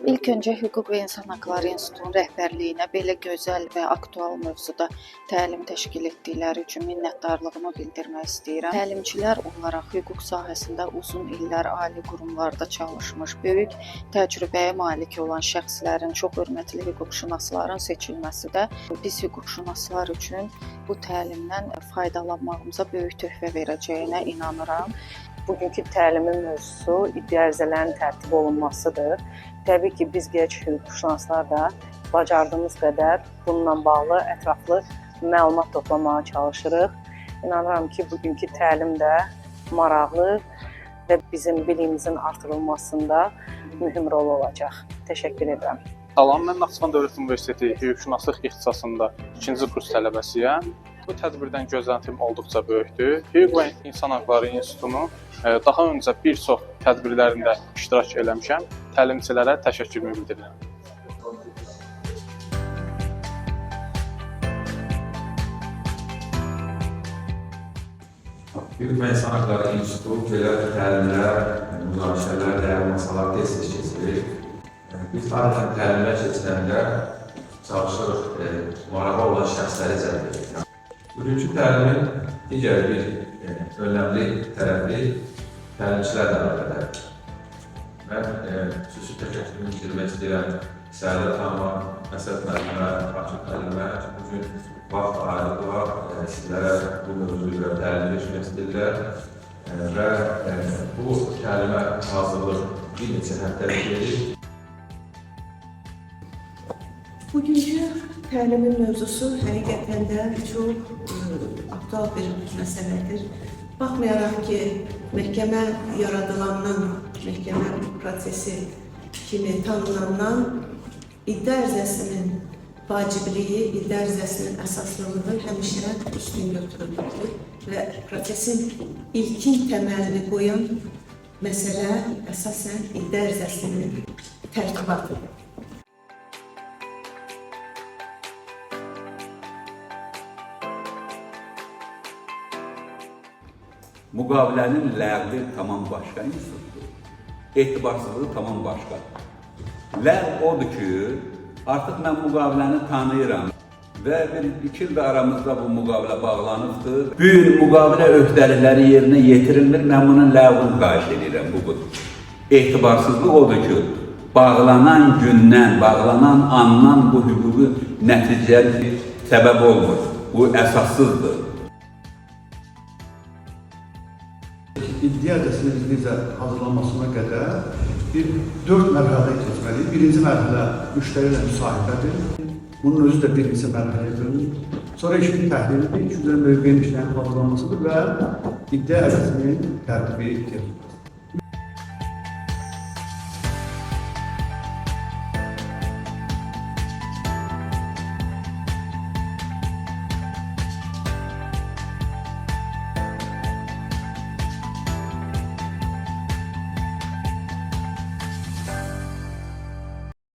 İlk öncə Hüquq və İnsan Haqları İnstitutunun rəhbərliyinə belə gözəl və aktual mövzuda təlim təşkil etdikləri üçün minnətdarlığımı bildirmək istəyirəm. Təlimçilər olaraq hüquq sahəsində uzun illər ali qurumlarda çalışmış, böyük təcrübəyə malik olan şəxslərin, çox hörmətli hüquqşünasların seçilməsi də biz hüquqşünaslar üçün bu təlimdən faydalanmağımıza böyük töhfə verəcəyinə inanıram. Bugünkü təlimin mövzusu iddia ərizələrinin tərtib olunmasıdır. Təbii ki, biz gənc hüquqşünaslar da bacardığımız qədər bununla bağlı ətraflı məlumat toplamağa çalışırıq. İnanıram ki, bugünkü təlim də maraqlı və bizim biliyimizin artırılmasında mühüm rol olacaq. Təşəkkür edirəm. Salam, mən Naxçıvan Dövlət Universiteti hüquqşünaslıq ixtisasında 2-ci kurs tələbəsiyəm. Bu tədbirdən gözləntim olduqca böyükdür. Hüquq və İnsan Haqları İnstitutunun daha öncə bir çox tədbirlərində iştirak eləmişəm. Təlimçilərə təşəkkürümü bildirirəm. Hüquq və İnsan Haqları İnstitutu belə təlimlər, müzakirələr, dəyərli masalar tez-tez keçirir. Biz tarixən təlimlər keçirəndə çalışırıq marağı olan şəxsləri cəlb edir. Bugünkü təlimin digər bir önəmli tərəfi təlimçilərlə əlaqədir. Mən xüsusi təşəkkürümü bildirmək istəyirəm Səadət xanıma, Məsəd müəllimə, Raşid müəllimə ki, bugün vaxt ayırdılar, sizlərə bu mövzu ilə təlim etmək istəyirlər və bu təlimə hazırlıq bir neçə həftəlik gedir. Bugünkü təlimin mövzusu həqiqətən də çox aktual bir məsələdir. Baxmayaraq ki, məhkəmə yaradılandan, məhkəmə prosesi kimi tanınandan iddia ərizəsinin vacibliyi, iddia ərizəsinin əsaslılığı həmişə üstün götürülmüşdür və prosesin ilkin təməlini qoyan məsələ əsasən iddia ərizəsinin tərtibatıdır. Müqavilənin ləğvi tamam başqa institutdur. Etibarsızlığı tamam başqa. Ləğv odur ki, artıq mən müqaviləni tanıyıram və bir-iki ildə aramızda bu müqavilə bağlanıbdır. Bu gün müqavilə öhdəlikləri yerinə yetirilmir, mən bunun ləğvini xahiş edirəm. Bu etibarsızlıq odur ki, bağlanan gündən, bağlanan andan bu hüquqi nəticəli səbəb olmur. Bu əsassızdır. İddia ərizəsinin bizə hazırlanmasına qədər 4 mərhələdən keçməliyik. Birinci mərhələ müştəri ilə müsahibədir. Bunun özü də birinci mərhələdir. Sonra işin təhlilidir, ikinci mövqeyin işlərinin hazırlanmasıdır və iddia ərizəsinin tərtibi gedir.